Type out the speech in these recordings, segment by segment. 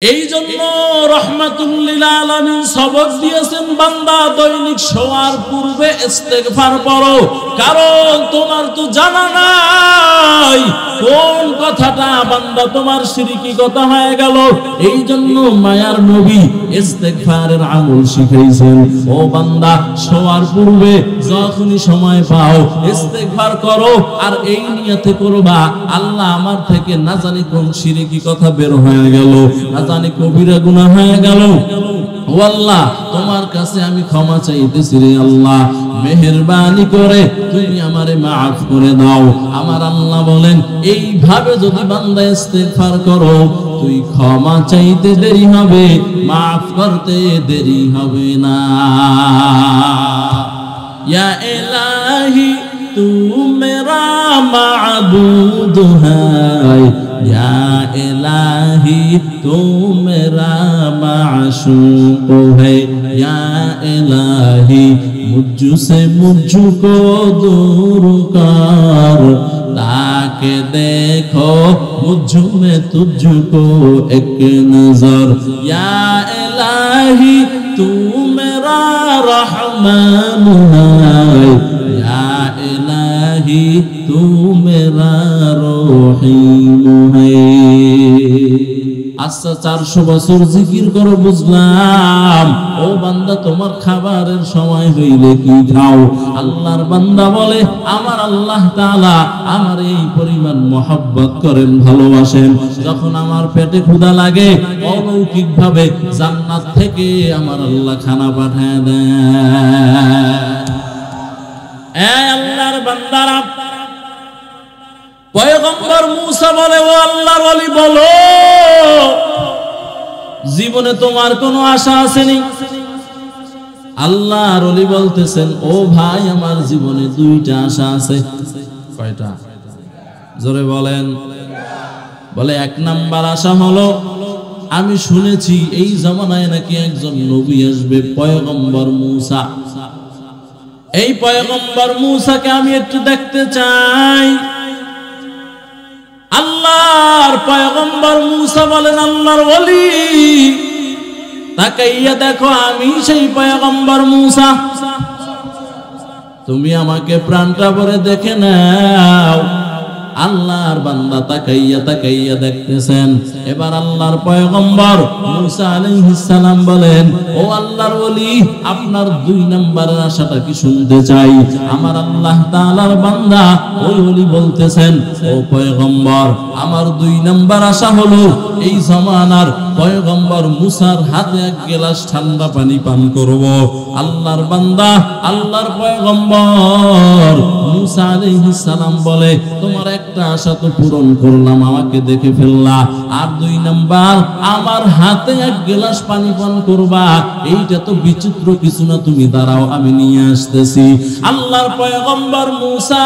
এই জন্য রাহমাতুল লিল আলামিন সবক দিয়েছেন, বান্দা দৈনিক শোয়ার পূর্বে ইস্তেগফার পড়ো, কারণ তোমার তো জানা নাই কোন কথাটা বান্দা তোমার শিরকি কথা হয়ে গেল। এই জন্য মায়ার নবী ইস্তেগফারের আমল শিখাইছেন। ও বান্দা, শোয়ার পূর্বে যখনই সময় পাও ইস্তেগফার করো, আর এই নিয়তে করবা, আল্লাহ আমার থেকে না জানি কোন শিরকি কথা বের হয়ে গেল, না জানি কবিরা গুনাহ হয়ে গেল, ও আল্লাহ তোমার কাছে আমি ক্ষমা চাইতেছি রে আল্লাহ, মেহেরবানি করে তুমি আমারে মাফ করে দাও। আমার আল্লাহ বলেন, এইভাবে যদি বান্দা ইস্তেগফার করো, তুই ক্ষমা চাইতে দেরি হবে, মাফ করতে দেরি হবে না। ইয়া ইলাহি তু মেরা মাবুদ হ্যায়, या इलाही तू मेरा माशूक है, या इलाही मुझसे मुझको दूर कर, ताकि देखो मुझ में तुझको एक नजर, या इलाही तू मेरा रहमान है, या इलाही तू मेरा रहीम है। আচ্ছা 400 বছর জিকির করো বুঝলাম, ও বান্দা তোমার খাবারের সময় হইলে কি খাও? আল্লাহর বান্দা বলে, আমার আল্লাহ তাআলা আমার এই পরিমাণ মহব্বত করেন, ভালোবাসেন, যখন আমার পেটে ক্ষুধা লাগে অলৌকিক ভাবে জান্নাত থেকে আমার আল্লাহ খানা পাঠায় দেন। এই আল্লাহর বান্দারা, পয়গম্বর মুসা বলে, ও আল্লাহর ওলি বলো, জীবনে তোমার কোনো আশা আসেনি? আল্লাহর ওলি বলতেছেন, ও ভাই আমার জীবনে দুইটা আশা আছে। কয়টা? জোরে বলেন। বলে, এক নাম্বার আশা হলো, আমি শুনেছি এই জামানায় নাকি একজন নবী আসবে, পয়গম্বর মুসা। এই পয়গম্বর মুসাকে আমি একটু দেখতে চাই। আল্লাহর পয়গম্বর মুসা বলেন, আল্লাহর ওলি তাকাইয়া দেখো, আমি সেই পয়গম্বর মুসা, তুমি আমাকে প্রাণটা ভরে দেখে নাও। আল্লাহর বান্দা তাকাইয়া তাকাইয়া দেখতেছেন। এবার আল্লাহর পয়গম্বর মুসা আলাইহিস সালাম বলেন, ও আল্লাহর ওলি, আপনার 2 নম্বরের আশাটা কি শুনতে চাই? আমার আল্লাহ তাআলার বান্দা ওই ওলি বলতেছেন, ও পয়গম্বর, আমার 2 নম্বর আশা হলো এই জামানার পয়গম্বর মুসার হাতে 1 গ্লাস ঠান্ডা পানি পান করব। আল্লাহর বান্দা আল্লাহর পয়গম্বর মুসা আলাইহিস সালাম বলে, তোমার একটা আশা তো পূরণ করলাম, আমাকে দেখে ফেললা, আর 2 নাম্বার আমার হাতে 1 গ্লাস পানি পান করবা, এইটা তো বিচিত্র কিছু না, তুমি দাঁড়াও আমি নিয়ে আসতেছি। আল্লাহর পয়গম্বর মুসা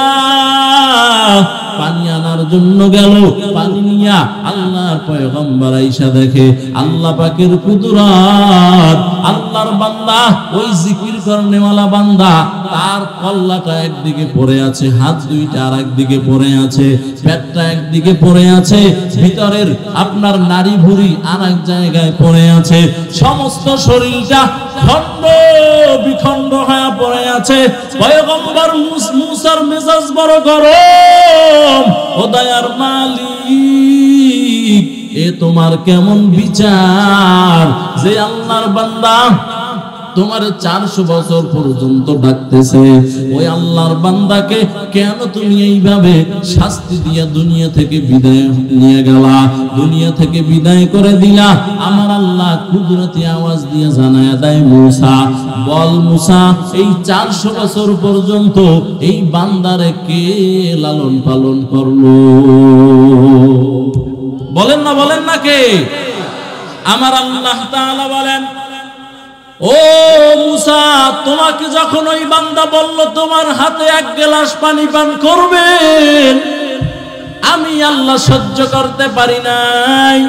পানি আনার জন্য গেল, পানি নিয়া আল্লাহর পয়গম্বর আয়েশা দেখে আল্লাহ পাকের কুদরত। আল্লাহর বান্দা, ওই জিকির করনেওয়ালা বান্দা, তার কল্লাটা একদিকে পড়ে আছে, হাত দুইটা আর একদিকে পড়ে আছে, পেটটা একদিকে পড়ে আছে, ভিতরের আপনার নারী ভুঁড়ি আর এক জায়গায় পড়ে আছে, সমস্ত শরীরটা খণ্ড বিখণ্ড হয়ে পড়ে আছে। পয়গম্বর মুসার মেজাজ বড় গরম, ও দয়ার মালিক, এ তোমার কেমন বিচার যে আল্লাহর বান্দা তোমার 400 বছর পর্যন্ত ডাকতেছে, ওই আল্লাহর বান্দাকে কেন তুমি এইভাবে শাস্তি দিয়া দুনিয়া থেকে বিদায় নিয়ে গেলা, দুনিয়া থেকে বিদায় করে দিলা? আমার আল্লাহ কুদরতি আওয়াজ দিয়ে জানায়া দেয়, মুসা বল, মুসা এই 400 বছর পর্যন্ত এই বান্দারে কে লালন পালন করলো? বলেন না কে? আমার আল্লাহ তাআলা বলেন, ও মুসা, তোমাকে যখন ওই বান্দা বলল তোমার হাতে 1 গ্লাস পানি পান করবেন, আমি আল্লাহ সহ্য করতে পারি নাই,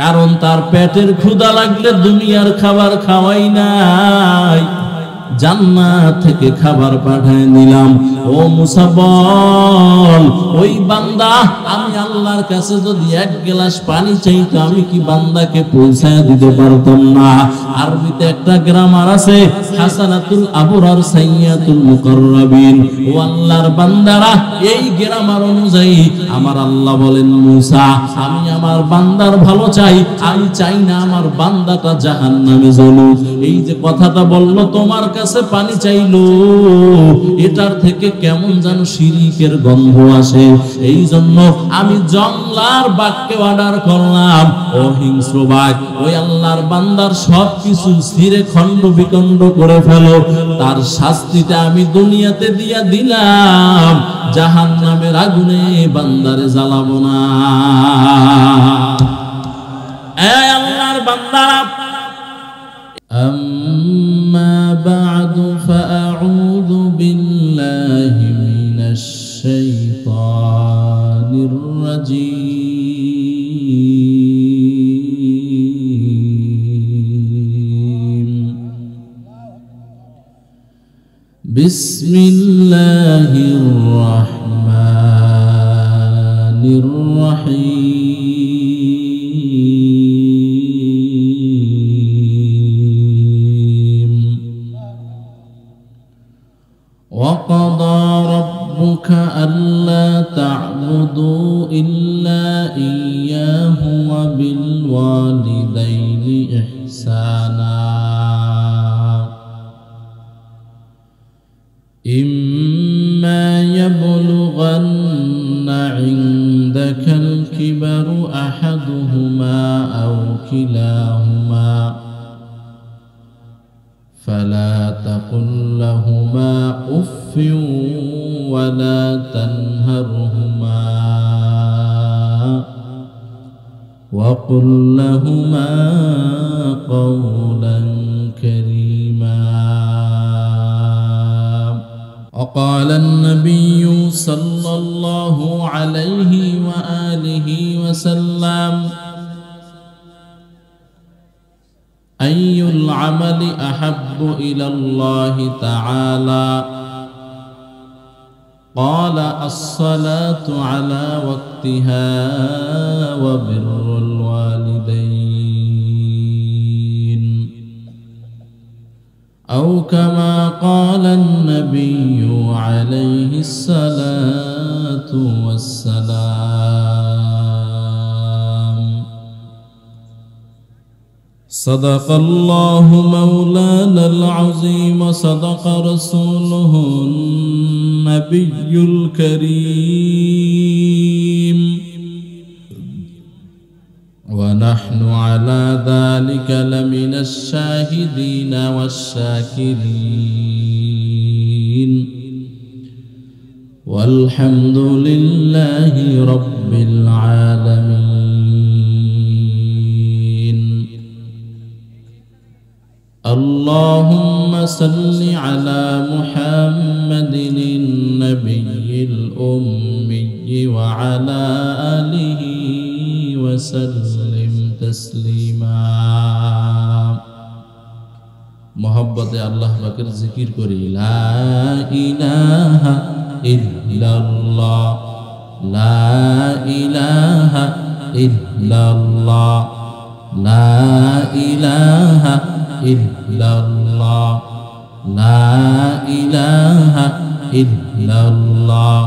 কারণ তার পেটের ক্ষুধা লাগলে দুনিয়ার খাবার খাওয়াই নাই, জান্নাত থেকে খাবার পাঠায় দিলাম। ও মুসা বল, ওই বান্দা আমি আল্লাহর কাছে যদি এক গ্লাস পানি চাইতো আমি কি বান্দাকে পৌঁছায় দিতে পারতাম না? আরবিতে একটা গ্রামার আছে, হাসানাতুল আবরার সাইয়াতুল মুকাররাবিন। ও আল্লাহর বান্দারা, এই গ্রামার অনুযায়ী আমার আল্লাহ বলেন, মুসা আমি আমার বান্দার ভালো চাই, আমি চাই না আমার বান্দাটা জাহান্নামে জ্বলুক। এই যে কথাটা বললো তোমার কাছে পানি চাইলো, এটার থেকে কেমন যেন শিরিকের গন্ধ আসে। এই জন্য আমি জংলার বাঘকে অর্ডার করলাম, ও হিংস্র বাঘ, ওই আল্লাহর বান্দার সবকিছু ছিঁড়ে খণ্ড বিখণ্ড করে ফেলো, তার শাস্তিটা আমি দুনিয়াতে দিয়া দিলাম, জাহান্নামের আগুনে বান্দারে জ্বালাবো না। এই আল্লাহর বান্দারা, আম্মা বা'দু ফাআউযু বিল্লাহি মিনাশ শাইতানির রাজীম। বিসমিল্লাহির রাহমানির রাহিম। وقضى ربك ألا تعبدوا إلا إياه وبالوالدين إحسانا إما يبلغن عندك الكبر أحدهما أو كلاهما فلا تقل لهما أف ولا تنهرهما وقل لهما قولا كريما. وقال النبي صلى الله عليه وآله وسلم أي العمل أحب إلى الله تعالى؟ قال الصلاة على وقتها وبر الوالدين، أو كما قال النبي عليه الصلاة والسلام. صدق الله مولانا العظيم، صدق رسوله النبي الكريم، ونحن على ذلك لمن الشاهدين والشاكرين، والحمد لله رب العالمين. اللهم صل على محمد النبي الأمي وعلى آله وسلم تسليما. محبت الله بكر ذكر كري لا إله إلا الله، لا إله إلا الله، لا إله إلا الله، لا إله إلا الله،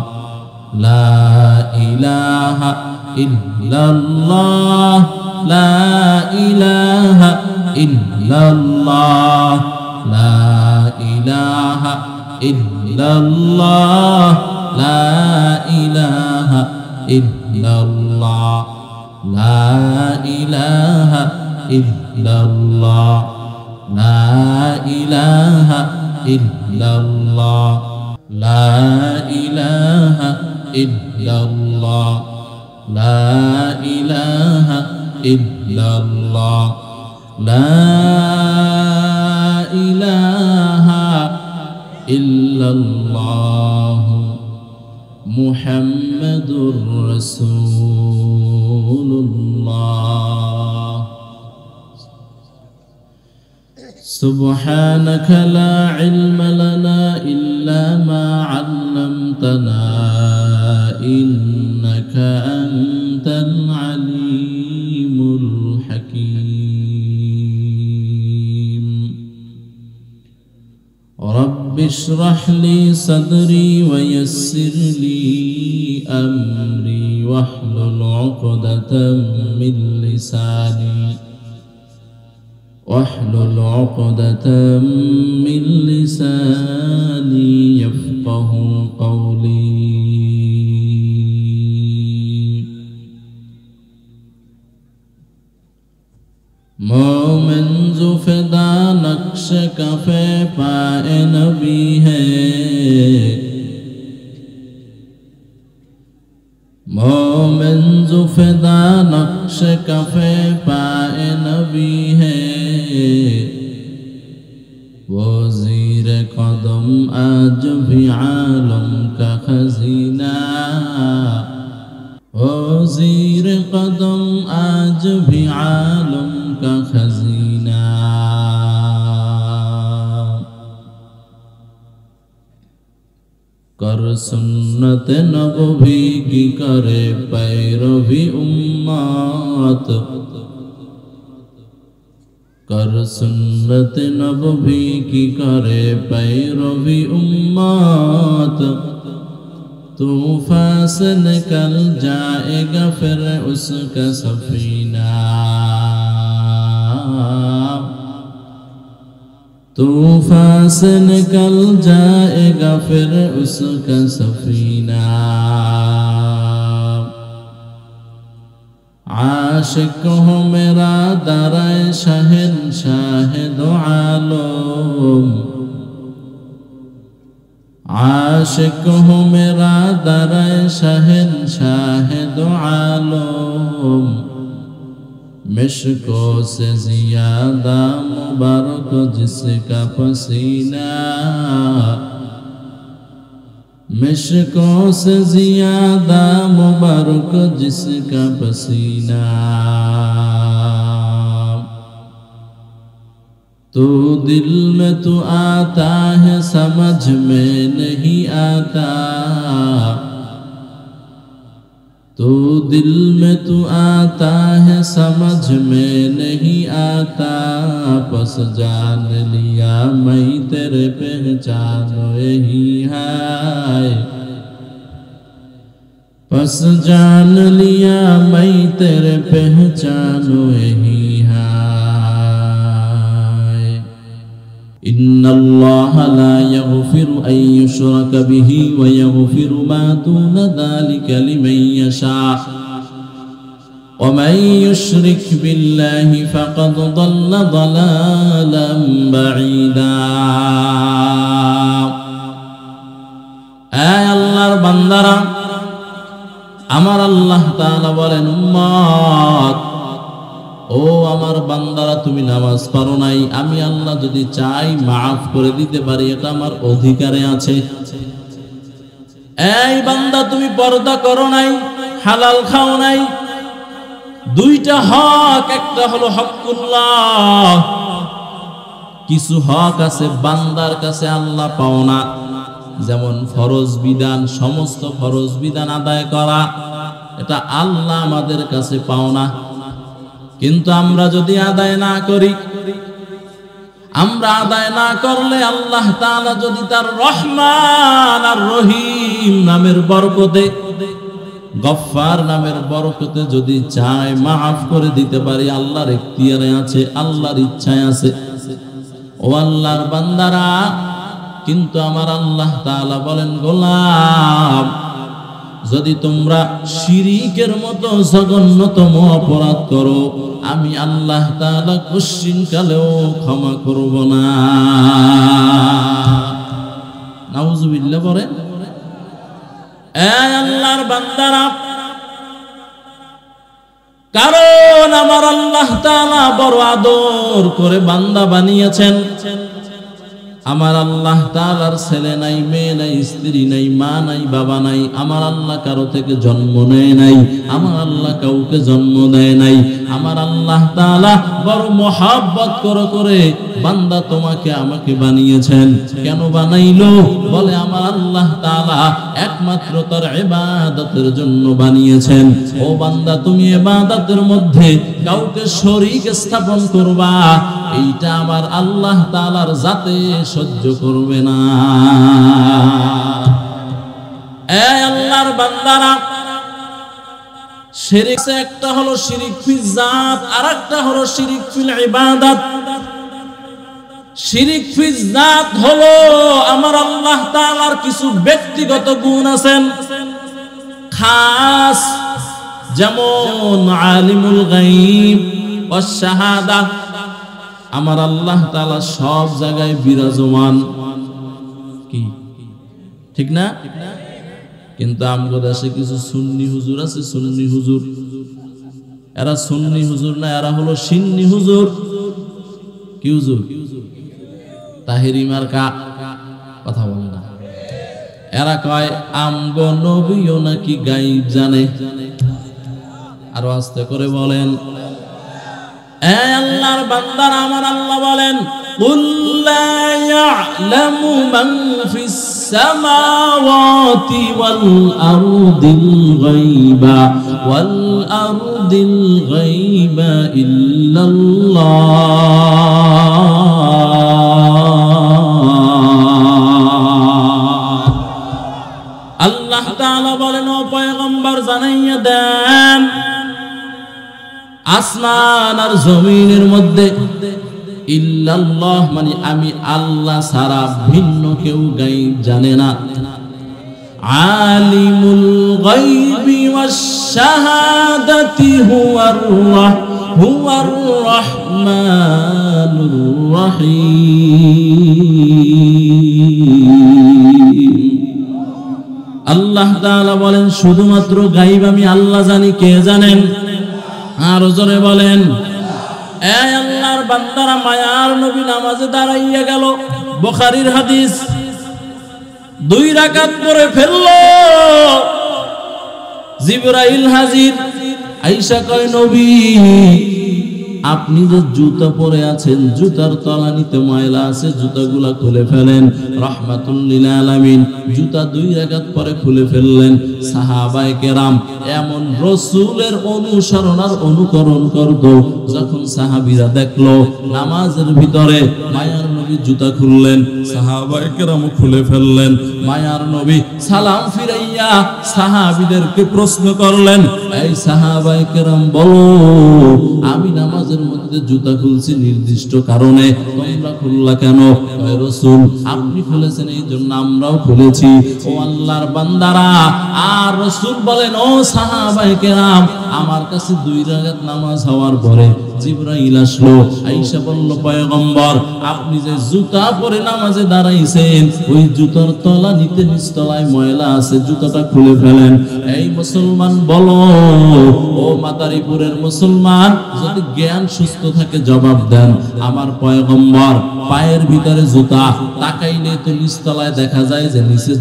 لا إله إلا الله، لا إله إلا الله، لا إله إلا الله، لا إله إلا الله، لا إله إلا الله، لا إله إلا الله، لا إله إلا الله، لا إله إلا الله، لا إله إلا الله محمد رسول الله سبحانك لا علم لنا إلا ما علمتنا إنك أنت العليم الحكيم رب اشرح لي صدري ويسر لي أمري واحلل عقدة من لساني يفقه قولي مومن زفدا نقش کفے پائے نبی ہے مومن زفدا نقش کفے پائے نبی ہے وہ زیر قدم آج بھی عالم کا خزینہ وہ زیر قدم آج بھی عالم کا خزینہ कर सुन्नत नबवी की करे पैरवी उम्मत कर सुन्नत नबवी की करे पैरवी उम्मत तूफान से निकल जाएगा फिर उसका सफीना तूफान से निकल जाएगा फिर उसका सफीना आशिक हो मेरा दराए शहंशाह दो आलम आशिक हो मेरा दराए शहंशाह दो आलम मिश्कों से ज़्यादा मुबारक जिसका पसीना मिश्कों से ज़्यादा मुबारक जिसका पसीना तू दिल में तू आता है समझ में नहीं आता तू दिल में तू आता है समझ में नहीं आता बस जान लिया मैं तेरे पहचान यही है बस जान लिया मैं तेरे पहचान यही है इन्नल्लाह ला यग़फिरु अन युश्रक बिही व यग़फिरु मा दून ज़ालिका लिमन यशा व मन युश्रिक बिल्लाहि फ़क़द ضل ضلاला बईदा ऐ अल्लाहर बंदारा আমার আল্লাহ তাআলা বলেন উম্মত ও আমার বান্দারা তুমি নামাজ পড়ো নাই আমি আল্লাহ যদি চাই maaf করে দিতে পারি এটা আমার অধিকারে আছে এই বান্দা তুমি পর্দা করো নাই হালাল খাও নাই দুইটা হক একটা হলো হকুল্লাহ কিছু হক আছে বান্দার কাছে আল্লাহ পাও না যেমন ফরজ বিধান সমস্ত ফরজ বিধান আদায় করা এটা আল্লাহ আমাদের কাছে পাও না কিন্তু আমরা যদি আদায় না করি আমরা আদায় না করলে আল্লাহ তাআলা যদি তার রহমান আর রহিম নামের বরকতে গফফার নামের বরকতে যদি চায় maaf করে দিতে পারি আল্লাহর ইখতিয়ারে আছে আল্লাহর ইচ্ছায় আছে ও আল্লাহর বান্দারা কিন্তু আমার আল্লাহ তাআলা বলেন গোলাম যদি তোমরা শিরিকের মতো জঘন্যতম অপরাধ করো আমি আল্লাহ তাআলা কোশ্চিন কালেও ক্ষমা করব না নাউজুবিল্লাহ পড়ে এ আল্লাহর বান্দারা কারণ আমার আল্লাহ তাআলা বড় আদর করে বান্দা বানিয়েছেন আমার আল্লাহ তাআলার ছেলে নাই, মেয়ে নাই, স্ত্রী নাই, মা নাই, বাবা নাই। আমার আল্লাহ কারো থেকে জন্ম নেয় নাই, আমার আল্লাহ কাউকে জন্ম দেয় নাই। আমার আল্লাহ তাআলা বড় মহব্বত করে বান্দা তোমাকে আমাকে বানিয়েছেন। কেন বানাইলো? বলে আমার আল্লাহ তাআলা একমাত্র তার ইবাদতের জন্য বানিয়েছেন। ও বান্দা, তুমি ইবাদতের মধ্যে কাউকে শরীক স্থাপন করবা, এইটা আমার আল্লাহ তাআলার জাতে সহ্য করবে না। এই আল্লাহর বান্দারা, শিরক একটা হলো শিরক ফিল জাত, আর একটা হলো শিরক ফিল ইবাদত। শিরক ফিল জাত হলো আমার আল্লাহ তাআলার কিছু ব্যক্তিগত গুণ আছেন খাস, যেমন আলিমুল গায়ব ওয়াস শাহাদা। আমার আল্লাহ তাআলা সব জায়গায় বিরাজমান, কি ঠিক না? কিন্তু আমগো দেশে কিছু সুন্নি হুজুর আছে, সুন্নি হুজুর, এরা সুন্নি হুজুর না, এরা হলো সিন্নি হুজুর। কি হুজুর? তাহেরি মার্কা কথা বলে না। এরা কয় আমগো নবীও নাকি গায়েব জানে। আরো আস্তে করে বলেন। এই আল্লাহর বান্দারা, আমার আল্লাহ বলেন, কুল লা ইয়ালামু মান ফিস সামাওয়াতি ওয়াল আরদিল গায়বা ইল্লাল্লাহ। আল্লাহ তাআলা বলেন, ও পয়গম্বর জানাইয়া দেন, আসমান আর জমিনের মধ্যে ইল্লাল্লাহ মানে আমি আল্লাহ ছাড়া ভিন্ন কেউ গায়ব জানে না। আলিমুল গায়বি ওয়াস শাহাদাতি হুয়ার রহমানুর রহিম। আল্লাহ তাআলা বলেন, শুধুমাত্র গায়ব আমি আল্লাহ জানি। কে জানেন? আর জোরে বলেন। এই আল্লাহর বান্দারা, মায়ার নবী নামাজে দাঁড়াইয়া গেল, বুখারীর হাদিস। 2 রাকাত পরে ফেললো, জিবরাইল হাজির। আয়েশা কয়, নবী আপনি যে জুতা পরে আছেন, জুতার তলানিতে ময়লা আছে, জুতাগুলা খুলে ফেলেন। রাহমাতুল লিল আলামিন জুতা 2 রাকাত পরে খুলে ফেললেন। সাহাবায়ে কেরাম এমন রাসূলের অনুসরণ আর অনুকরণ করত। যখন সাহাবীরা দেখলো নামাজের ভিতরে মায়ার নবী জুতা খুললেন, সাহাবায়ে কেরাম খুলে ফেললেন। মায়ার নবী সালাম ফিরাইয়া সাহাবীদেরকে প্রশ্ন করলেন, এই সাহাবায়ে কেরাম বলো, আমি নামাজের মধ্যে জুতা খুলছি নির্দিষ্ট কারণে, তোমরা খুললা কেন? রাসূল আপনি খুলেছেন এই জন্য আমরাও খুলেছি। ও আল্লাহর বান্দারা, আর রাসূল বলেন, ও সাহাবায়ে কেরাম, আমার কাছে 2 রাকাত নামাজ হওয়ার পরে জিবরাইল আসলো। আয়েশা বলল, পয়গম্বর আপনি যে জুতা পরে নামাজে দাঁড়াইছেন, ওই জুতার তলা নিতে নিচতলায় ময়লা আছে, জুতাটা খুলে ফেলেন। এই মুসলমান বলো, ও মাদারীপুরের মুসলমান, যদি জ্ঞান সুস্থ থাকে জবাব দেন। আমার পয়গম্বর পায়ের ভিতরে জুতা, তাকাইলে তো নিচতলায় দেখা যায় যে নিচে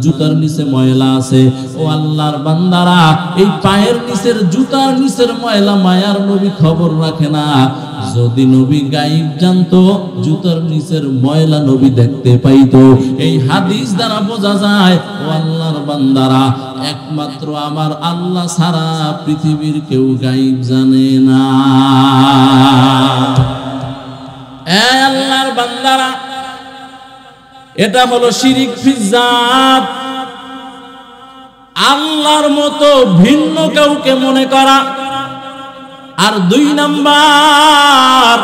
জুতার নিচে ময়লা আছে। ও আল্লাহর বান্দারা, এই পায়ের নিচের জুতার নিচের ময়লা মায়ার নবী খবর রাখে না। যদি নবী গায়েব জানতো, জুতার নিচের ময়লা নবী দেখতে পাইতো। এই হাদিস দ্বারা বোঝা যায়, ও আল্লাহর বান্দারা, একমাত্র আমার আল্লাহ ছাড়া পৃথিবীর কেউ গায়েব জানে না। এই আল্লাহর বান্দারা, এটা হলো শিরক ফিল জাত। আল্লাহর মতো ভিন্ন কাউকে মনে করা। আর 2 নাম্বার,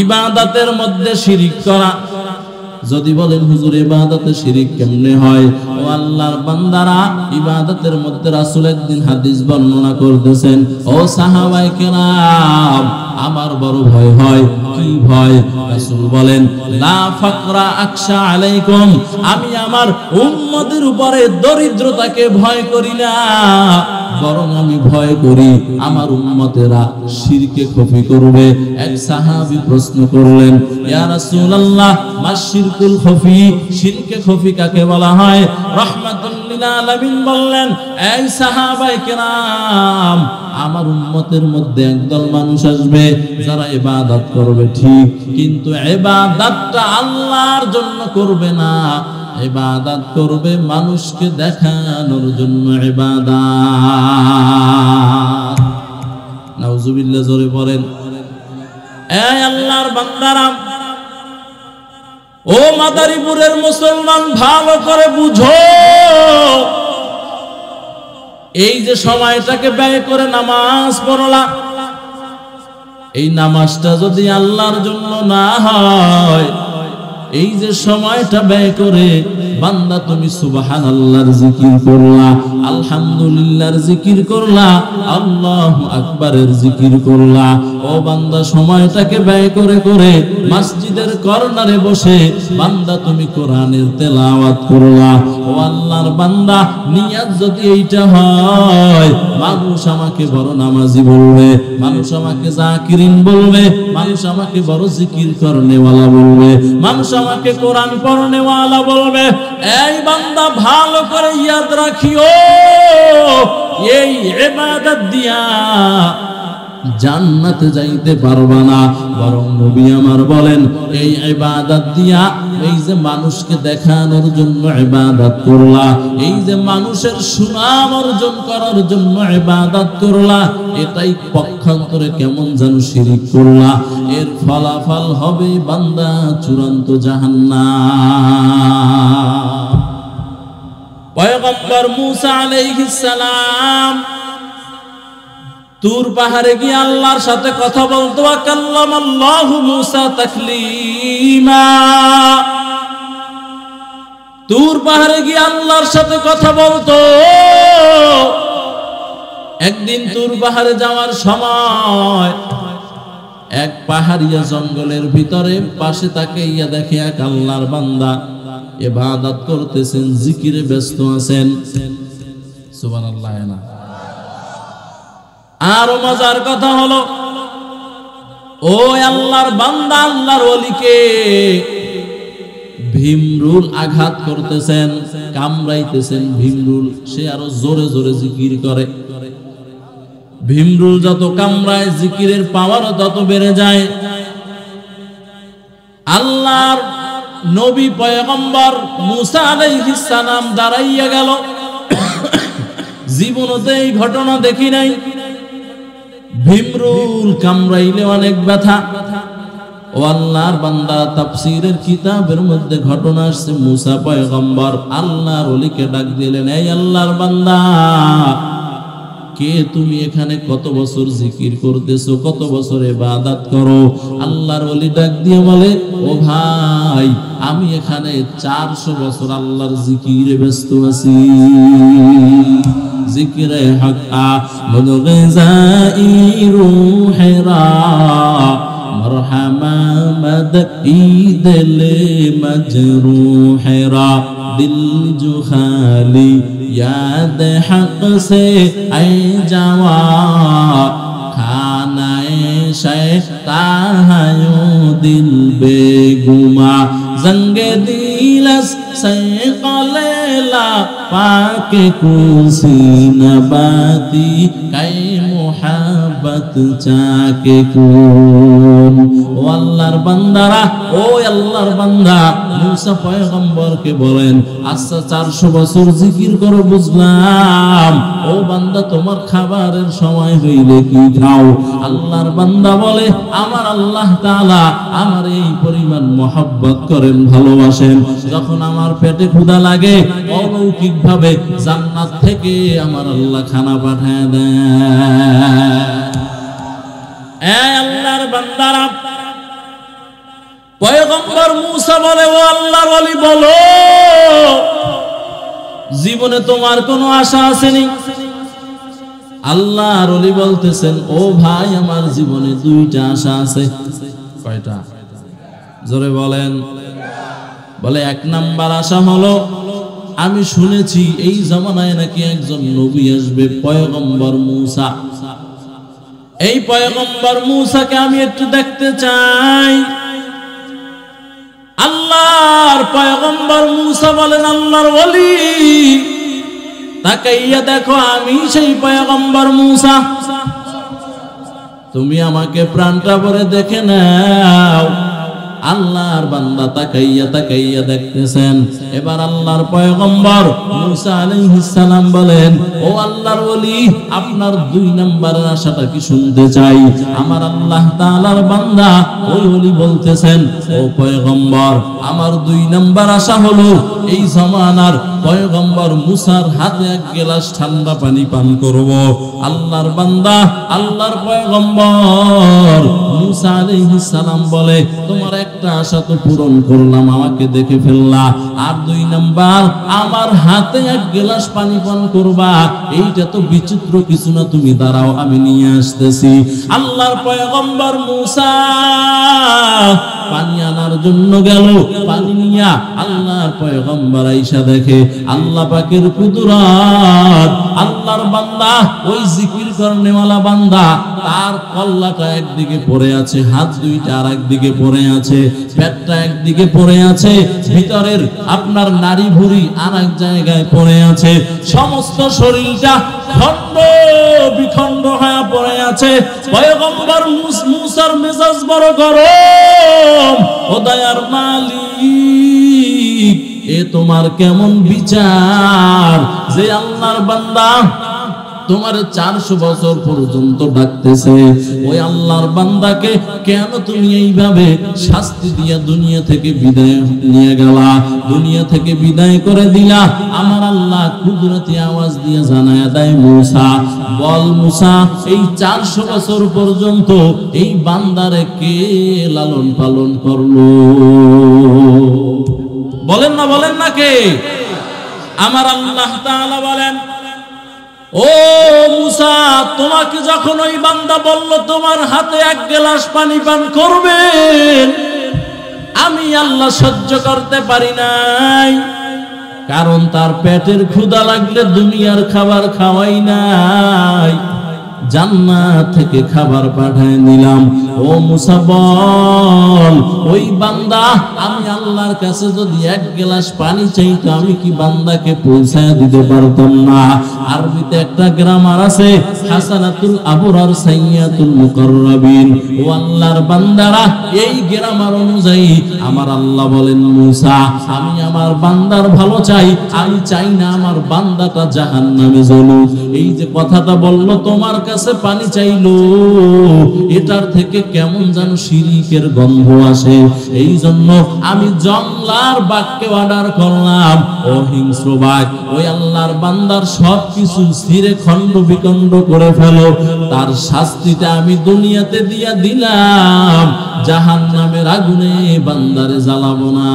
ইবাদতের মধ্যে শিরক করা। যদি বলেন হুজুর ইবাদতে শিরক কেমনে হয়? ও আল্লাহর বান্দারা, ইবাদতের মধ্যে রাসূল একদিন হাদিস বর্ণনা করতেছেন, ও সাহাবায়ে কেরাম আমার বড় ভয় হয়। কি ভয়? রাসূল বলেন, লা ফাকরা আখশা আলাইকুম, আমি আমার উম্মতের উপরে দরিদ্রতাকে ভয় করি না, বরং আমি ভয় করি আমার উম্মতেরা শিরকে খফি করবে। এক সাহাবী প্রশ্ন করলেন, ইয়া রাসূলুল্লাহ, মা শিরকুল খফি, শিরকে খফি কাকে বলা হয়? রাহমাতুল লিল আলামিন বললেন, এই সাহাবায়ে কেরাম, আমার উম্মতের মধ্যে একদল মানুষ আসবে যারা ইবাদত করবে ঠিক, কিন্তু ইবাদতটা আল্লাহর জন্য করবে না, ইবাদত করবে মানুষকে দেখানোর জন্য ইবাদত। নাউজুবিল্লাহ, জোরে পড়েন। এই আল্লাহর বান্দারা, ও মাদারীপুরের মুসলমান, ভালো করে বুঝো, এই যে সময়টাকে ব্যয় করে নামাজ পড়লা, এই নামাজটা যদি আল্লাহর জন্য না হয়, এই যে সময়টা ব্যয় করে বান্দা তুমি সুবহানাল্লাহর জিকির করলা, আলহামদুলিল্লাহর জিকির করলা, আল্লাহু আকবারের জিকির করলা, ও বান্দা সময়টাকে ব্যয় করে করে মসজিদের কর্নারে বসে বান্দা তুমি কোরআনের তেলাওয়াত করলা, ও আল্লাহর বান্দা, নিয়ত যদি এইটা হয়, মানুষ আমাকে বড় নামাজি বলবে, মানুষ আমাকে জাকিরিন বলবে, মানুষ আমাকে বড় জিকির করনেওয়ালা বলবে, মানুষ আমাকে কোরআন পড়নেওয়ালা বলবে। এই বান্দা, ভালো করে ইয়াদ রাখিও, এই ইবাদত দিয়া জান্নাতে যাইতে পারবা না, বরং নবী আমার বলেন, এই ইবাদত দিয়া, এই যে মানুষকে দেখানোর জন্য ইবাদত করলা, এই যে মানুষের সুনাম অর্জন করার জন্য ইবাদত করলা, এটাই পক্ষান্তরে কেমন যেন শিরিক করলা, এর ফলাফল হবে বান্দা চূড়ান্ত জাহান্নাম। পয়গম্বর মূসা আলাইহিস সালাম তুর পাহাড়ে গিয়ে আল্লাহর সাথে কথা বলতো, কাল্লামাল্লাহু মূসা তাকলিমা, তুর পাহাড়ে গিয়ে আল্লাহর সাথে কথা বলতো। একদিন তুর পাহাড়ে যাওয়ার সময় এক পাহাড়িয়া জঙ্গলের ভিতরে পাশে তাকে ইয়া দেখে এক আল্লাহর বান্দা ইবাদত করতেছেন, জিকিরে ব্যস্ত আছেন। সুবহানাল্লাহ। না, আরো মজার কথা হলো, ও আল্লাহর বান্দা, আল্লাহর ওলিকে ভীমরুল আঘাত করতেছেন, কামড়াইতেছেন ভীমরুল, সে আরো জোরে জোরে জিকির করে। ভীমরুল যত কামড়ায়, জিকিরের পাওয়ারও তত বেড়ে যায়। আল্লাহর নবী পয়গম্বর মূসা আলাইহিস সালাম দাঁড়াইয়া গেল, জীবনতে এই ঘটনা দেখি নাই। ভীমরুল কামড়াইলে অনেক ব্যথা। ও আল্লাহর বান্দা, তাফসীরের কিতাবের মধ্যে ঘটনা আসছে, মূসা পয়গম্বর আল্লাহর ওলিকে ডাক দিলেন, এই আল্লাহর বান্দা, কে তুমি এখানে কত বছর জিকির করতেছো, কত বছর ইবাদত করো? আল্লাহর ওলি ডাক দিয়ে বলে, ও ভাই, আমি এখানে 400 বছর আল্লাহর জিকিরে ব্যস্ত আছি। জিকিরে হাক্কা মুদগিজাই রুহেরা মরহামা মদ ঈদলে মজরুহেরা दिल जो खाली याद हक से ऐ जवा खानाए शैतायो दिल बेगुमा जंगे दिलस से कलेला पाके कुसी नबाती कै मोहब्बत चाके कुन। ও আল্লাহর বান্দারা, ও আল্লাহর বান্দা, মূসা পয়গম্বরকে বলেন, আচ্ছা 400 বছর জিকির করো বুঝলাম, ও বান্দা, তোমার খাবারের সময় হইলে কি খাও? আল্লাহর বান্দা বলে, আমার আল্লাহ তাআলা আমার এই পরিমাণ মহব্বত করেন, ভালোবাসেন, যখন আমার পেটে ক্ষুধা লাগে অলৌকিক ভাবে জান্নাত থেকে আমার আল্লাহ খানা পাঠায় দেন। এ আল্লাহর বান্দারা, পয়গম্বর মূসা বলে, ও আল্লাহর ওলি, বলো, জীবনে তোমার কোনো আশা আসেনি? আল্লাহর ওলি বলতেছেন, ও ভাই, আমার জীবনে দুইটা আশা আছে। কয়টা? জোরে বলেন। বলে, এক নাম্বার আশা হলো, আমি শুনেছি এই জামানায় নাকি একজন নবী আসবে, পয়গম্বর মূসা। এই পয়গম্বর মূসাকে আমি একটু দেখতে চাই। আল্লাহর পয়গম্বর মূসা বলেন, আল্লাহর ওলি, তাকাইয়া দেখো, আমি সেই পয়গম্বর মূসা। তুমি আমাকে প্রাণটা ভরে দেখে নাও। আল্লাহর বান্দা তাকাইয়া তাকাইয়া দেখতেছেন। এবার আল্লাহর পয়গম্বর মূসা আলাইহিস সালাম বলেন, ও আল্লাহর ওলি, আপনার 2 নম্বরের আশাটা কি শুনতে চাই। আমার আল্লাহ তাআলার বান্দা ওই ওলি বলতেছেন, ও পয়গম্বর, আমার 2 নম্বর আশা হলো এই জামানার পয়গম্বর মূসার হাতে 1 গ্লাস ঠান্ডা পানি পান করব। আল্লাহর বান্দা, আল্লাহর পয়গম্বর মূসা আলাইহিস সালাম বলে, তোমার একটা আশা তো পূরণ করলাম, আমাকে দেখে ফেললা, আর 2 নাম্বার, আমার হাতে 1 গ্লাস পানি পান করবা। এইটা তো বিচিত্র কিছু না, তুমি দাঁড়াও, আমি নিয়ে আসতেছি। আল্লাহর পয়গম্বর মূসা পানি আনার জন্য গেল। পানি নিয়া আল্লাহর পয়গম্বর আইসা দেখে আল্লাহ পাকের কুদরত। আল্লাহর বান্দা, ওই জিকির করনেওয়ালা বান্দা, তার কল্লাটা একদিকে পড়ে আছে, হাত 2টা আর একদিকে পড়ে আছে, পেটটা একদিকে পড়ে আছে, ভিতরের আপনার নাড়ি ভুঁড়ি আর এক জায়গায় পড়ে আছে, সমস্ত শরীরটা খণ্ড বিখণ্ড হয়ে পড়ে আছে। পয়গম্বর মূসার মেজাজ বড় গরম। ও দয়ার মালিক, এ তোমার কেমন বিচার যে আল্লাহর বান্দা তোমার 400 বছর পর্যন্ত ডাকতেছে, ওই আল্লাহর বান্দাকে কেন তুমি এইভাবে শাস্তি দিয়া দুনিয়া থেকে বিদায় নিয়ে গেলা, দুনিয়া থেকে বিদায় করে দিলা। আমার আল্লাহ কুদরতি আওয়াজ দিয়ে জানায়া দেয়, মূসা, বল মূসা, এই 400 বছর পর্যন্ত এই বান্দারে কে লালন পালন করলো? বলেন না, বলেন না কে? আমার আল্লাহ তাআলা বলেন, ও মূসা, তোমাকে যখন ওই বান্দা বলল তোমার হাতে 1 গ্লাস পানি পান করবেন, আমি আল্লাহ সহ্য করতে পারি নাই, কারণ তার পেটের ক্ষুধা লাগলে দুনিয়ার খাবার খাওয়াই নাই, জান্নাত থেকে খাবার পাঠায় দিলাম। ও মূসা, বল, ওই বান্দা আমি আল্লাহর কাছে যদি 1 গ্লাস পানি চাইতো, আমি কি বান্দাকে পৌঁছায় দিতে পারতাম না? আরবিতে একটা গ্রামার আছে, হাসানাতুল আবরার সাইয়াতুল মুকাররাবিন। ও আল্লাহর বান্দারা, এই গ্রামার অনুযায়ী আমার আল্লাহ বলেন, মূসা, আমি আমার বান্দার ভালো চাই, আমি চাই না আমার বান্দাটা জাহান্নামে জ্বলুক। এই যে কথাটা বললো, তোমার কাছে পানি চাইলো, এটার থেকে কেমন যেন শিরকের গন্ধ আসে। এই জন্য আমি জংলার বাঘকে অর্ডার করলাম, ও হিংস্র বাঘ, ওই আল্লাহর বান্দার সবকিছু ছিঁড়ে খণ্ড বিখণ্ড করে ফেলো, তার শাস্তিটা আমি দুনিয়াতে দিয়া দিলাম, জাহান্নামের আগুনে বান্দারে জ্বালাবো না।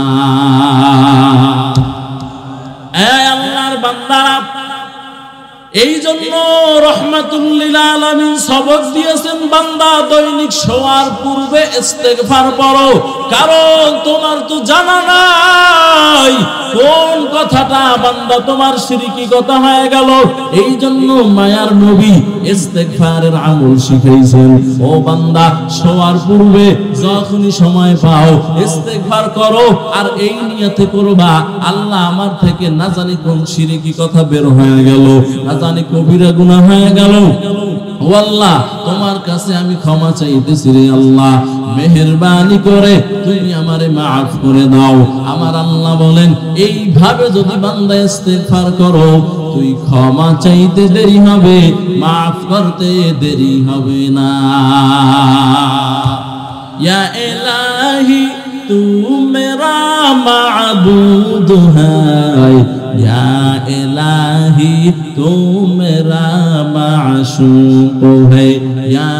আল্লাহর বান্দারা, এই জন্য রাহমাতুল লিল আলামিন সবক দিয়েছেন, বান্দা দৈনিক শোয়ার পূর্বে ইস্তেগফার পড়ো, কারণ তোমার তো জানা নাই কোন কথাটা বান্দা তোমার শিরকি কথা হয়ে গেল। এই জন্য মায়ার নবী ইস্তেগফারের আমল শিখাইছেন। ও বান্দা, শোয়ার পূর্বে যখনই সময় পাও ইস্তেগফার করো, আর এই নিয়তে করবা, আল্লাহ আমার থেকে না জানি কোন শিরকি কথা বের হয়ে গেল, না জানি কবিরা গুনাহ হয়ে গেল, ও আল্লাহ, তোমার কাছে আমি ক্ষমা চাইতেছি রে আল্লাহ, মেহেরবানি করে তুমি আমারে মাফ করে দাও। আমার আল্লাহ বলেন, এইভাবে যদি বান্দা ইস্তেগফার করো, তুই ক্ষমা চাইতে দেরি হবে, মাফ করতে দেরি হবে না। ইয়া ইলাহি তু মেরা মাবুদ হায়, ইয়া ইলাহি তু মেরা মাশুক है, या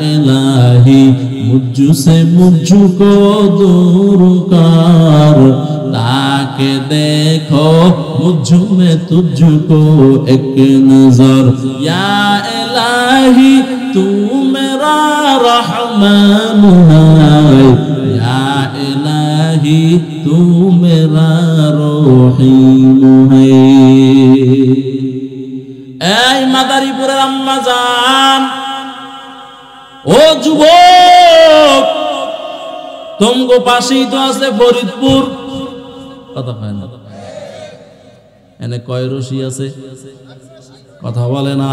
इलाही मुझसे मुझको दूर कर, ताके देखो मुझ में तुझको एक नजर। या इलाही तू मेरा रहमान है, या इलाही तू मेरा रहीम है। এই মাদারীপুরের আম্মা জান, ও যুবক, তোমাগো পাশেই তো আছে ফরিদপুর। কথা হয় না, এনে কয় রশি আছে? কথা বলে না।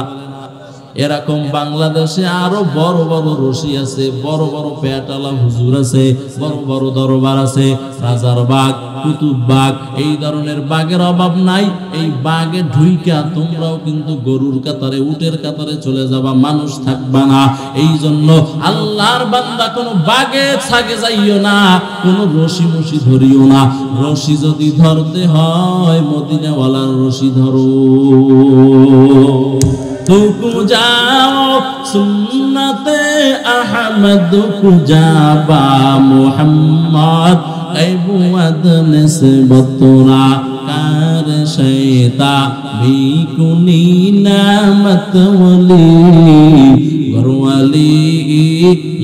এরকম বাংলাদেশে আরো বড় বড় রশি আছে, বড় বড় পেটালা হুজুর আছে, বড় বড় দরবার আছে, রাজার বাগ, কুতুব বাগ, এই ধরনের বাগের অভাব নাই। এই বাগে ঢুইকা তোমরাও কিন্তু গরুর কাতারে, উটের কাতারে চলে যাবা, মানুষ থাকবা না। এই জন্য আল্লাহর বান্দা কোনো বাগে ছাগে যাইও না, কোনো রশি মশি ধরিও না। রশি যদি ধরতে হয় মদিনাওয়ালার রশি ধরো। तुकु जाओ सुन्नते अहमद कुजाबा मोहम्मद ऐबुअद निस्बतुना कार शैता भीकुनी नामत वली गरवली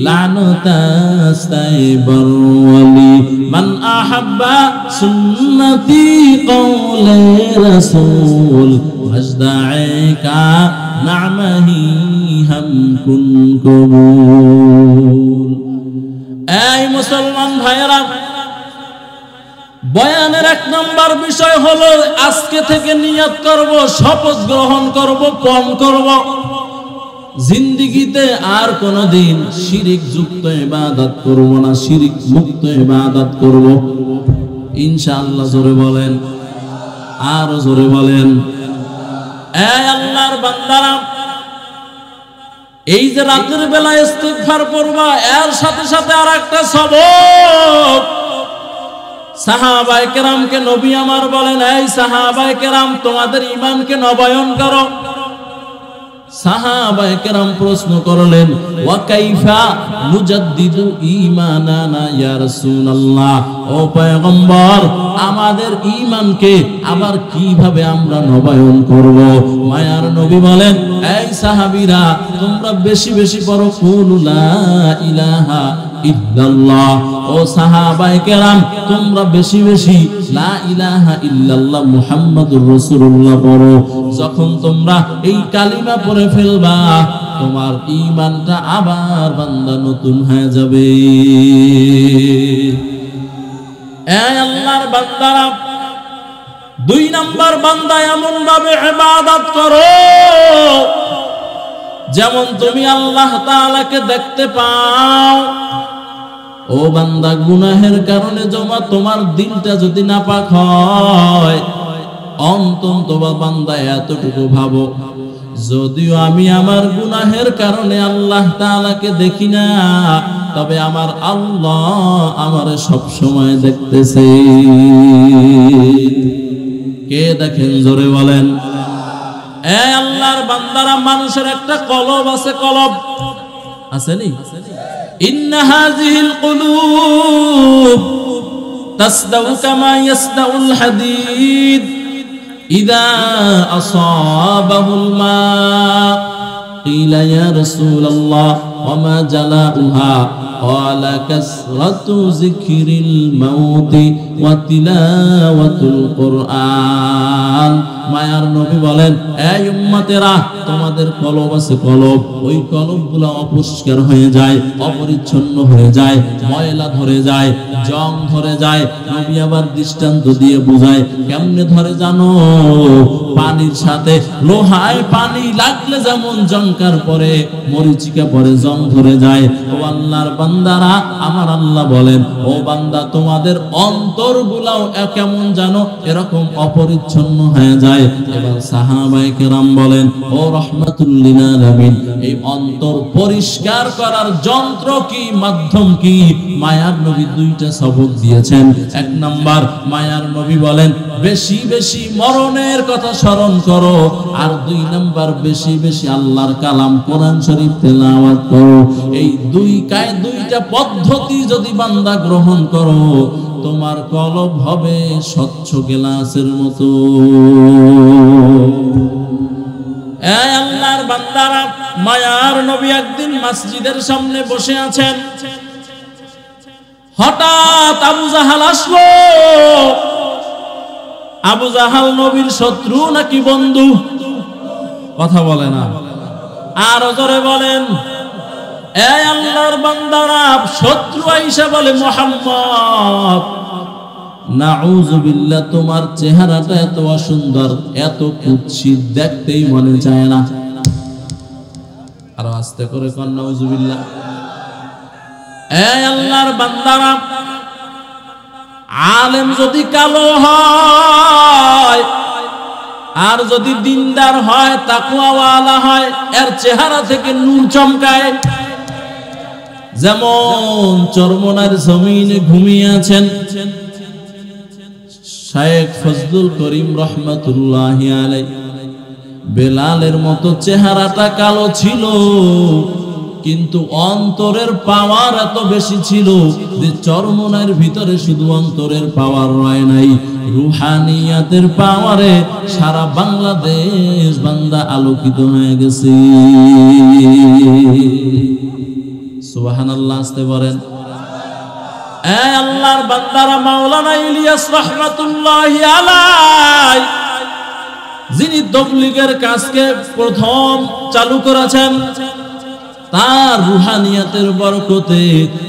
लानतास्ताय बरवली मन अहब्बा सुन्नती कौले रसूल मजदाए का नामही हम कुन कबूल। এই মুসলমান ভাইরা, বয়ানের এক নম্বর বিষয় হলো আজকে থেকে নিয়ত করব, শপথ গ্রহণ করব, পণ করব, জিন্দেগিতে আর কোনদিন শিরিক যুক্ত ইবাদত করব না, শিরিক মুক্ত ইবাদত করব ইনশাআল্লাহ। জোরে বলেন, আর জোরে বলেন। এই আল্লাহর বান্দারা, এই যে রাতের বেলা ইস্তিগফার করবা, এর সাথে সাথে আর একটা সবক। সাহাবায়ে কেরামকে নবী আমার বলেন, এই সাহাবায়ে কেরাম তোমাদের ঈমানকে নবায়ন করো। সাহাবায়ে কেরাম প্রশ্ন করলেন, ওয়া কাইফা নুজাদ্দিদু ঈমানানা ইয়া রাসূলুল্লাহ, ও পয়গম্বর আমাদের ঈমানকে আবার কিভাবে আমরা নবায়ন করব? মায়ার নবী বলেন, এই সাহাবীরা তোমরা বেশি বেশি পড়ো কুলু লা ইলাহা ইল্লাল্লাহ। ও সাহাবায়ে কেরাম তোমরা বেশি বেশি লা ইলাহা ইল্লাল্লাহ মুহাম্মাদুর রাসূলুল্লাহ পড়ো। যখন তোমরা এই কালিমা পড়ে ফেলবা, তোমার ঈমানটা আবার বান্দা নতুন হয়ে যাবে। এই আল্লাহর বান্দারা, দুই নাম্বার বান্দা এমন ভাবে ইবাদত করো যেমন তুমি আল্লাহ তাআলাকে দেখতে পাও। ও বান্দা, গুনাহের কারণে জমা তোমার দিলটা যদি নাপাক হয়, অন্তত বান্দা এতটুকু ভাবো, যদিও আমি আমার গুনাহের কারণে আল্লাহ তাআলাকে দেখি না, তবে আমার আল্লাহ আমারে সব সময় দেখতেছে। কে দেখেন? জোরে বলেন। এই আল্লাহর বান্দারা, মানুষের একটা কলব আছে, কলব আসেনি? ইন্না হাযিহিল কুলুব তাসদাউ কামা ইয়াসদাউল হাদীদ ইযা আসাবাহুল মা কিলা ইয়া রাসূলুল্লাহ ওয়া মা জালাউহা قال كثرة ذكر الموت وتلاوة القرآن। মায়ার নবী বলেন, এই উম্মতেরা তোমাদের কলব আছে, কলব, ওই কলবগুলো অপরিষ্কার হয়ে যায়, অপরিচ্ছন্ন হয়ে যায়, ময়লা ধরে যায়, জং ধরে যায়। নবী আবার দৃষ্টান্ত দিয়ে বোঝায়, কেমনে ধরে জানো? পানির সাথে লোহায় পানি লাগলে যেমন জংকার পরে, মরিচিকা পরে জং ধরে যায়। ও আল্লাহর বান্দা, বান্দারা, আমার আল্লাহ বলেন ও বান্দা তোমাদের অন্তরগুলাও কেমন জানো এরকম অপরিচ্ছন্ন হয়ে যায়। এবার সাহাবায়ে কেরাম বলেন ও রাহমাতুল লিল আলামিন, এই অন্তর পরিষ্কার করার যন্ত্র কি, মাধ্যম কি? মায়ার নবী দুইটা সবক দিয়েছেন। এক নাম্বার, মায়ার নবী বলেন বেশি বেশি মরণের কথা স্মরণ করো, আর দুই নাম্বার বেশি বেশি আল্লাহর কালাম কোরআন শরীফ তেলাওয়াত করো। এই দুইটা পদ্ধতি যদি বান্দা গ্রহণ করো, তোমার কলব হবে স্বচ্ছ গ্লাসের মতো। এই আল্লাহর বান্দারা, মায়ার নবী একদিন মসজিদের সামনে বসে আছেন, হঠাৎ আবু জাহাল আসলো। আবু জাহাল নবীর শত্রু নাকি বন্ধু? কথা বলে না, আর জোরে বলেন। এই আল্লাহর বান্দারা, শত্রু আইসা বলে মুহাম্মদ নাউযুবিল্লাহ, তোমার চেহারাটা এত অসুন্দর, এত কুৎসিত, দেখতেই মনে চায় না। আর আস্তে করে কন নাউযুবিল্লাহ। এই আল্লাহর বান্দারা, আলেম যদি কালো হয় আর যদি দিনদার হয়, তাকওয়াওয়ালা হয়, এর চেহারা থেকে নূর চমকায়। যেমন চরমনার জমিনে ঘুমিয়ে আছেন শায়েখ ফজলুল করিম রহমাতুল্লাহি আলাইহি, বেলালের মতো চেহারাটা কালো ছিল, কিন্তু অন্তরের পাওয়ার এত বেশি ছিল যে চরমনার ভিতরে শুধু অন্তরের পাওয়ার রয় নাই, রুহানিয়াতের পাওয়ারে সারা বাংলাদেশ বান্দা আলোকিত হয়ে গেছে। সুবহানাল্লাহ, আসতে বলেন। এই আল্লাহর বান্দারা, মাওলানা ইলিয়াস রাহমাতুল্লাহি আলাইহি, যিনি তাবলীগের কাজকে প্রথম চালু করেছেন, তার রুহানিয়াতের বরকতে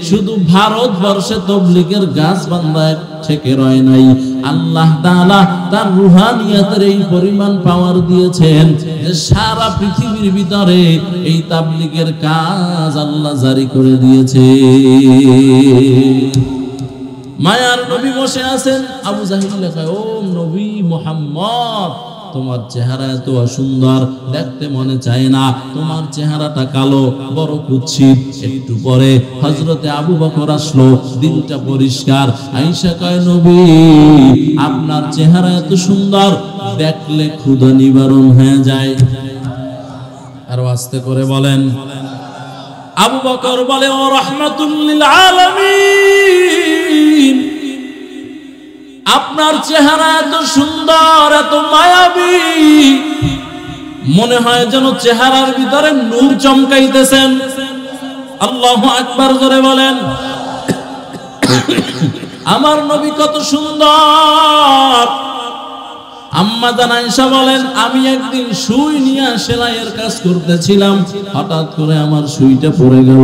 শুধু ভারতবর্ষে তাবলীগের গাছ বান্দা থেকে রয় নাই, আল্লাহ তাআলা তার রুহানিয়াতের এই পরিমাণ পাওয়ার দিয়েছেন যে সারা পৃথিবীর ভিতরে এই তাবলীগের কাজ আল্লাহ জারি করে দিয়েছে। মায়ার নবী বসে আছেন, আবু জাহিল লেখায় ও নবী মুহাম্মদ, তোমার চেহারা এত সুন্দর, দেখতে মনে চায় না, তোমার চেহারাটা কালো, বড় কুৎসিত। একটু পরে হযরতে আবু বকর আসলো, দিলটা পরিষ্কার। আয়েশা কয় নবী, আপনার চেহারা এত সুন্দর, দেখলে ক্ষুধা নিবারণ হয়ে যায়। আর আস্তে করে বলেন। আবু বকর বলে ও রাহমাতুল লিল আলামিন, আপনার চেহারা এত সুন্দর, এত মায়াবী, মনে হয় যেন চেহারার ভিতরে নূর চমকাইতেছেন। আল্লাহু আকবার, জোরে বলেন। আমার নবী কত সুন্দর। আম্মা জান আয়েশা বলেন, আমি একদিন সুই নিয়ে সেলাইয়ের কাজ করতেছিলাম, হঠাৎ করে আমার সুইটা পড়ে গেল।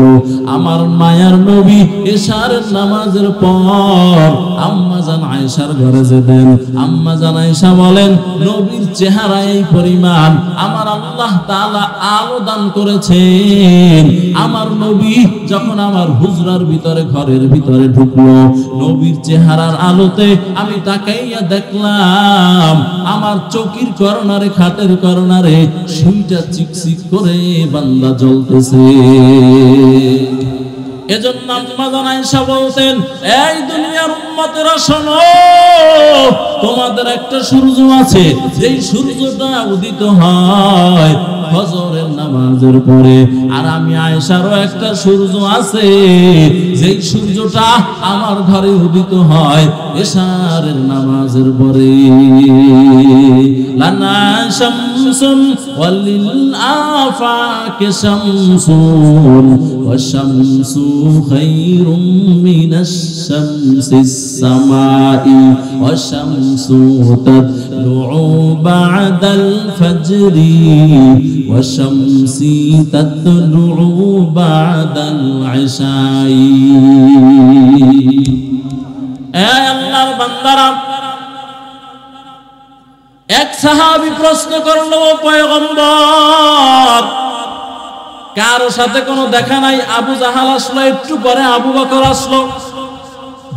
আমার মায়ার নবী এশার নামাজের পর আম্মা জান আয়েশার ঘরে যেতেন। আম্মা জান আয়েশা বলেন, নবীর চেহারা এই পরিমাণ, আমার আল্লাহ তাআলা আলো দান করেছেন। আমার নবী যখন আমার হুজরার ভিতরে, ঘরের ভিতরে ঢুকলো, নবীর চেহারার আলোতে আমি তাকাইয়া দেখলাম আমার চৌকির কর্নারে, খাটের কর্নারে সুইটা চিকচিক করে বান্দা জ্বলতেছে। এজন্য আম্মা জান আয়েশা বলতেন, এই দুনিয়ার উম্মতেরা শোনো, তোমাদের একটা সূর্য আছে, যেই সূর্যটা উদিত হয় ফজরের নামাজের পরে, আর আমি আয়েশারও একটা সূর্য আছে, যেই সূর্যটা আমার ঘরে উদিত হয় এশারের নামাজের পরে। লানা শামসুন ওয়ালিল আফাকি শামসুন ওয়া শামসু খায়রুম মিনাশ শামসিস সামাই ওয়া শামসু তাতলুউ বা'দাল ফাজরি ওয়া শামসি তাতলুউ বা'দাল ইশাই। এ আল্লাহর বান্দারা, এক সাহাবী প্রশ্ন করলো, ও পয়গম্বর, কারো সাথে কোনো দেখা নাই। আবু জাহাল আসলো, একটু পরে আবু বকর আসলো।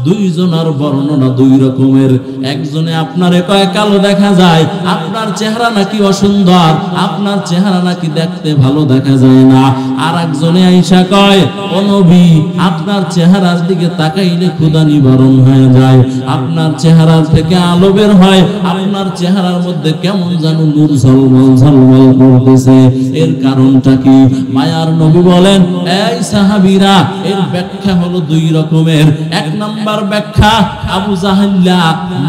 দুইজনের বর্ণনা দুই রকমের। একজনে আপনারে কয় কালো দেখা যায়, আপনার চেহারা নাকি অসুন্দর, আপনার চেহারা নাকি দেখতে ভালো দেখা যায় না। আর একজনে আইসা কয়, ও নবী, আপনার চেহারার দিকে তাকাইলে ক্ষুধা নিবারণ হয়ে যায়, আপনার চেহারার থেকে আলো বের হয়, আপনার চেহারার মধ্যে কেমন যেন নূর ঝলমল ঝলমল করতেছে। এর কারণটা কি? মায়ার নবী বলেন, এই সাহাবীরা, এর ব্যাখ্যা হলো দুই রকমের। এক নাম্বার ব্যাখ্যা, আবু জাহেল্লা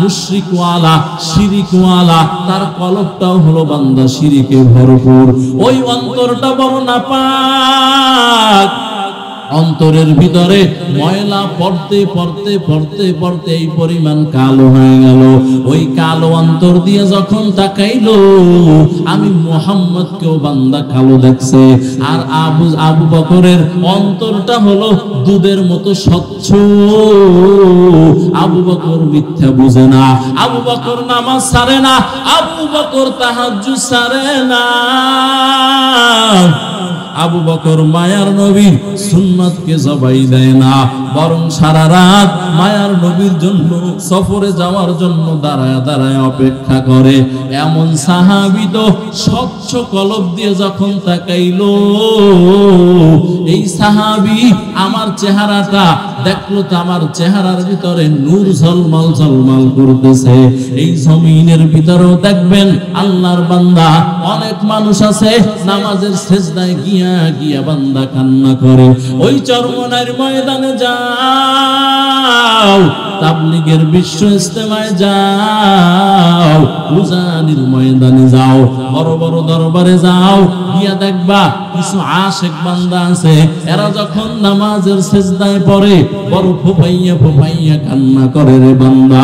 মুশরিক ওয়ালা, শিরিক ওয়ালা, তার কলবটাও হলো বান্দা শিরিকে ভরপুর। ওই অন্তরটা বড় নাপাক, অন্তরের ভিতরে ময়লা পড়তে পড়তে পড়তে পড়তে এই পরিমাণ কালো হয়ে গেল। ওই কালো অন্তর দিয়ে যখন তাকাইলো, আমি মুহাম্মদকেও বান্দা কালো দেখছে। আর আবু বকরের অন্তরটা হলো দুধের মতো স্বচ্ছ। আবু বকর মিথ্যা বুঝে না, আবু বকর নামাজ ছাড়ে না, আবু বকর তাহাজ্জুদ ছাড়ে না। আবু বকর মায়ার নবীর সুন্নতকে জবাই দেয় না, বরং সারা রাত মায়ার নবীর জন্য সফরে যাওয়ার জন্য দাঁড়ায় দাঁড়ায় অপেক্ষা করে। এমন সাহাবী তো স্বচ্ছ কলব দিয়ে যখন তাকাইলো, এই সাহাবী আমার চেহারাটা দেখলো তো আমার চেহারার ভিতরে নূর ঝলমল ঝলমল করতেছে। এই জমিনের ভিতরেও দেখবেন আল্লাহর বান্দা অনেক মানুষ আছে, নামাজের সিজদায় গিয়া গিয়া বান্দা কান্না করে। ওই চরমনার ময়দানে যাও, তাবলীগের বিশ্ব ইজতেমায় যাও, উজানির ময়দানে যাও, বড় বড় দরবারে যাও, গিয়া দেখবা কিছু আশিক বান্দা আছে, এরা যখন নামাজের সিজদায় পড়ে বড় ফুপাইয়া ফুপাইয়া কান্না করে রে বান্দা।